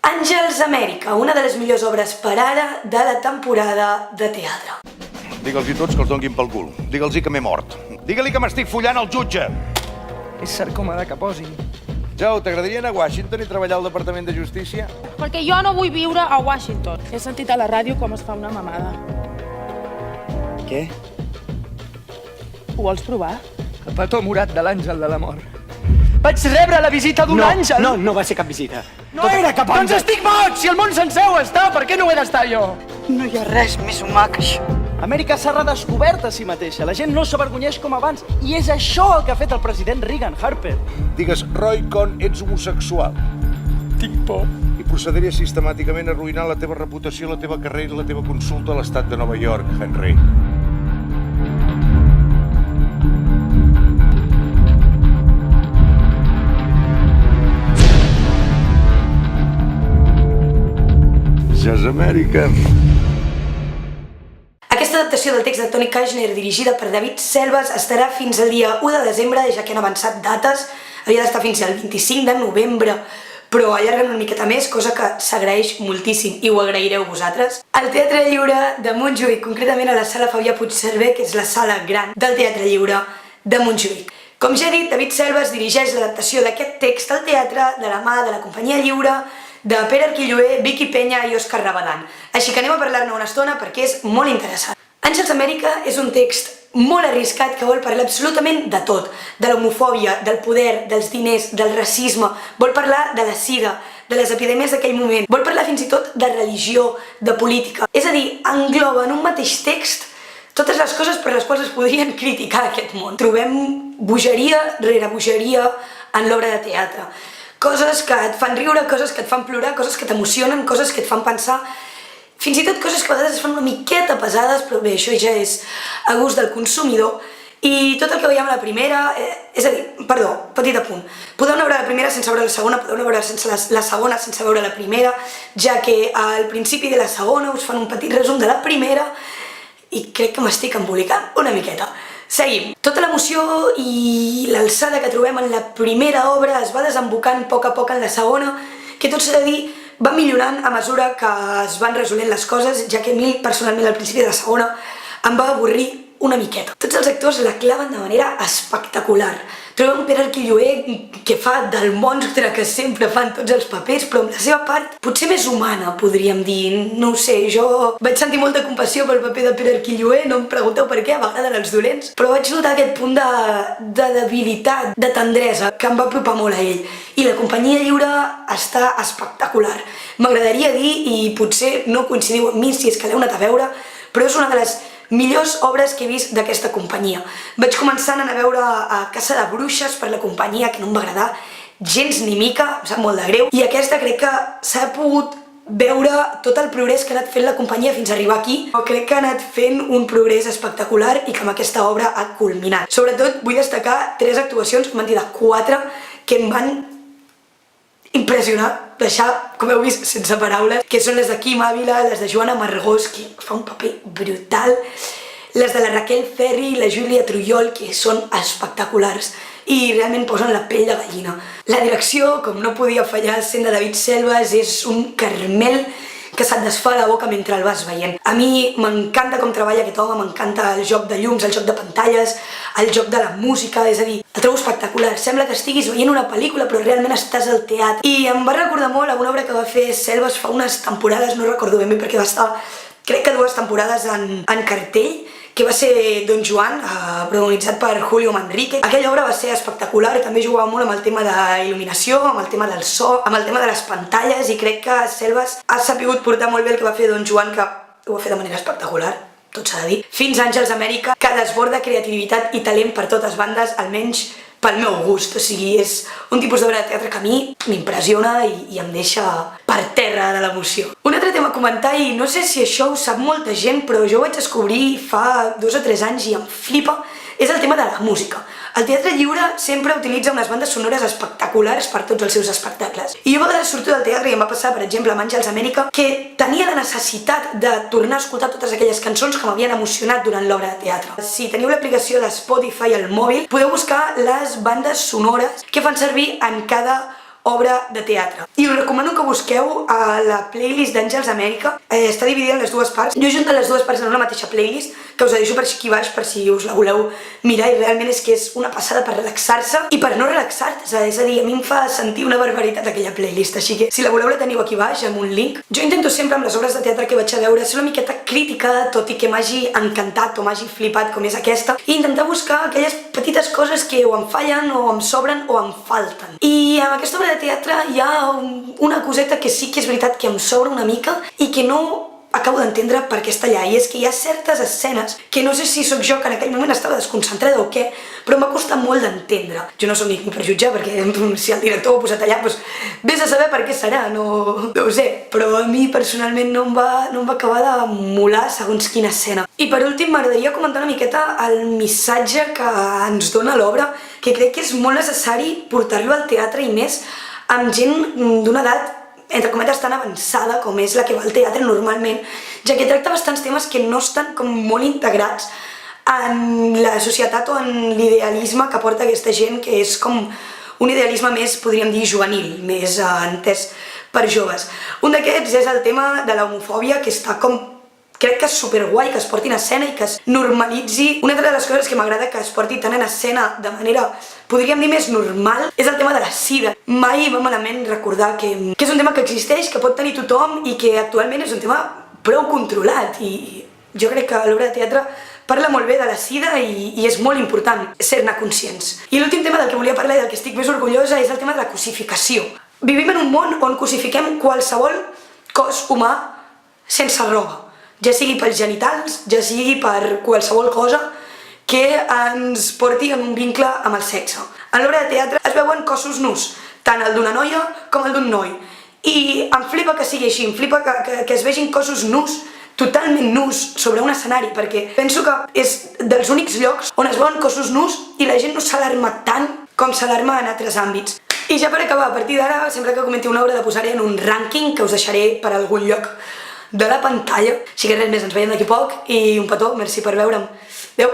Àngels Amèrica, una de les millors obres per ara de la temporada de teatre. Digue'ls-hi tots que els donguin pel cul. Digue'ls-hi que m'he mort. Digue-li que m'estic follant el jutge. És sarcòmede que posin. Joe, t'agradaria anar a Washington i treballar al Departament de Justícia? Perquè jo no vull viure a Washington. He sentit a la ràdio com es fa una mamada. Què? Ho vols provar? El petó morat de l'àngel de la mort. Vaig rebre la visita d'un àngel! No va ser cap visita. No era cap àngel! Doncs estic boig! Si el món sencer ho està, per què no ho he d'estar jo? No hi ha res més humà que això. Amèrica s'ha redescobert a si mateixa. La gent no s'avergonyeix com abans. I és això el que ha fet el president Reagan, Harper. Digues, Roy Cohn, ets homosexual. Tinc por. I procediria sistemàticament a arruïnar la teva reputació, la teva carrera i la teva consulta a l'estat de Nova York, Henry. Jazz Amèrica. Aquesta adaptació del text de Tony Kushner, dirigida per David Selves, estarà fins al dia 1 de desembre, ja que han avançat dates. Havia d'estar fins al 25 de novembre, però allarguen una miqueta més, cosa que s'agraeix moltíssim i ho agraireu vosaltres. Al Teatre Lliure de Montjuïc, concretament a la sala Fabià Puigcerver, que és la sala gran del Teatre Lliure de Montjuïc. Com ja he dit, David Selves dirigeix l'adaptació d'aquest text al teatre de la mà de la Companyia Lliure, de Pere Arquilloé, Vicky Peña i Òscar Rabadán. Així que anem a parlar-ne una estona perquè és molt interessant. Àngels Amèrica és un text molt arriscat que vol parlar absolutament de tot, de l'homofòbia, del poder, dels diners, del racisme, vol parlar de la sida, de les epidèmies d'aquell moment, vol parlar fins i tot de religió, de política. És a dir, engloba en un mateix text totes les coses per les quals es podrien criticar aquest món. Trobem bogeria rere bogeria en l'obra de teatre. Coses que et fan riure, coses que et fan plorar, coses que t'emocionen, coses que et fan pensar, fins i tot coses que a vegades es fan una miqueta pesades, però bé, això ja és a gust del consumidor. I tot el que veiem a la primera, és a dir, perdó, petit apunt, podeu anar a veure la primera sense veure la segona, podeu anar a veure la segona sense veure la primera, ja que al principi de la segona us fan un petit resum de la primera i crec que m'estic embolicant una miqueta. Seguim. Tota l'emoció i l'alçada que trobem en la primera obra es va desembocant a poc en la segona, que tot s'ha de dir va millorant a mesura que es van resolent les coses, ja que a mi personalment al principi de la segona em va avorrir una miqueta. Tots els actors la claven de manera espectacular. Trobem un Pere Arquilloé que fa del monstre que sempre fan tots els papers, però amb la seva part potser més humana, podríem dir. No ho sé, jo vaig sentir molta compassió pel paper de Pere Arquilloé, no em pregunteu per què, a vegades els dolents, però vaig notar aquest punt de debilitat, de tendresa, que em va apropar molt a ell. I la Companyia Lliure està espectacular. M'agradaria dir, i potser no coincidiu amb mi si és que l'heu anat a veure, però és una de les millors obres que he vist d'aquesta companyia. Vaig començar a anar a veure a Casa de Bruixes per la companyia, que no em va agradar gens ni mica, em sap molt de greu, i aquesta crec que s'ha pogut veure tot el progrés que ha anat fent la companyia fins a arribar aquí. Crec que ha anat fent un progrés espectacular i que amb aquesta obra ha culminat. Sobretot vull destacar 3 actuacions, mentida, 4, que em van impressionar, deixar, com heu vist, sense paraules, que són les de Quim Ávila, les de Joana Margós, que fa un paper brutal, les de la Raquel Ferri i la Júlia Trullol, que són espectaculars i realment posen la pell de gallina. La direcció, com no podia fallar, sent de David Selves, és un caramel que se't desfà la boca mentre el vas veient. A mi m'encanta com treballa aquest home, m'encanta el joc de llums, el joc de pantalles, el joc de la música, és a dir, el trobo espectacular. Sembla que estiguis veient una pel·lícula però realment estàs al teatre. I em va recordar molt a una obra que va fer Selves fa unes temporades, no recordo ben bé perquè va estar, crec que 2 temporades en cartell, que va ser Don Juan, protagonitzat per Julio Manrique. Aquella obra va ser espectacular, també jugava molt amb el tema de la il·luminació, amb el tema del so, amb el tema de les pantalles, i crec que Selves ha sapigut portar molt bé el que va fer Don Juan, que ho va fer de manera espectacular, tot s'ha de dir. Fins a Àngels Amèrica, que desborda creativitat i talent per totes bandes, almenys pel meu gust. O sigui, és un tipus d'obra de teatre que a mi m'impressiona i em deixa per terra de l'emoció. Un altre tema a comentar, i no sé si això ho sap molta gent, però jo ho vaig descobrir fa 2 o 3 anys i em flipa, és el tema de la música. El Teatre Lliure sempre utilitza unes bandes sonores espectaculars per tots els seus espectacles. I jo a vegades surto del teatre i em va passar, per exemple, amb Àngels Amèrica, que tenia la necessitat de tornar a escoltar totes aquelles cançons que m'havien emocionat durant l'obra de teatre. Si teniu l'aplicació de Spotify al mòbil, podeu buscar les bandes sonores que fan servir en cada obra de teatre. I us recomano que busqueu a la playlist d'Àngels Amèrica. Està dividida en les dues parts. Jo he juntat les dues parts en una mateixa playlist, que us la deixo per aquí baix per si us la voleu mirar, i realment és que és una passada per relaxar-se i per no relaxar-se. És a dir, a mi em fa sentir una barbaritat aquella playlist, així que si la voleu la teniu aquí baix amb un link. Jo intento sempre amb les obres de teatre que vaig a veure ser una miqueta crítica, tot i que m'hagi encantat o m'hagi flipat com és aquesta, i intentar buscar aquelles petites coses que o em fallen o em sobren o em falten. I amb aquesta obra de teatre hi ha una coseta que sí que és veritat que em sobra una mica i que no acabo d'entendre per què està allà, i és que hi ha certes escenes que no sé si sóc jo que en aquell moment estava desconcentrada o què, però m'ha costat molt d'entendre. Jo no sóc ni per jutjar, perquè si el director ho ha posat allà, doncs vés a saber per què serà, no ho sé, però a mi personalment no em va acabar de molar segons quina escena. I per últim m'agradaria comentar una miqueta el missatge que ens dona l'obra, que crec que és molt necessari portar-lo al teatre i més amb gent d'una edat entre cometes tan avançada com és la que va al teatre normalment, ja que tracta bastants temes que no estan com molt integrats en la societat o en l'idealisme que porta aquesta gent, que és com un idealisme més, podríem dir, juvenil, més entès per joves. Un d'aquests és el tema de l'homofòbia, que està com, crec que és superguai que es porti en escena i que es normalitzi. Una altra de les coses que m'agrada que es porti tant en escena de manera, podríem dir, més normal, és el tema de la sida. Mai va malament recordar que és un tema que existeix, que pot tenir tothom i que actualment és un tema prou controlat, i jo crec que l'obra de teatre parla molt bé de la sida i és molt important ser-ne conscients. I l'últim tema del que volia parlar i del que estic més orgullosa és el tema de la cosificació. Vivim en un món on cosifiquem qualsevol cos humà sense roba, ja sigui pels genitals, ja sigui per qualsevol cosa que ens porti en un vincle amb el sexe. En l'obra de teatre es veuen cossos nus, tant el d'una noia com el d'un noi. I em flipa que sigui així, em flipa que es vegin cossos nus, totalment nus, sobre un escenari, perquè penso que és dels únics llocs on es veuen cossos nus i la gent no s'alarma tant com s'alarma en altres àmbits. I ja per acabar, a partir d'ara, sempre que comenti una obra de posar-hi en un rànquing que us deixaré per algun lloc de la pantalla. Així que res més, ens veiem d'aquí poc i un petó, merci per veure'm. Adéu!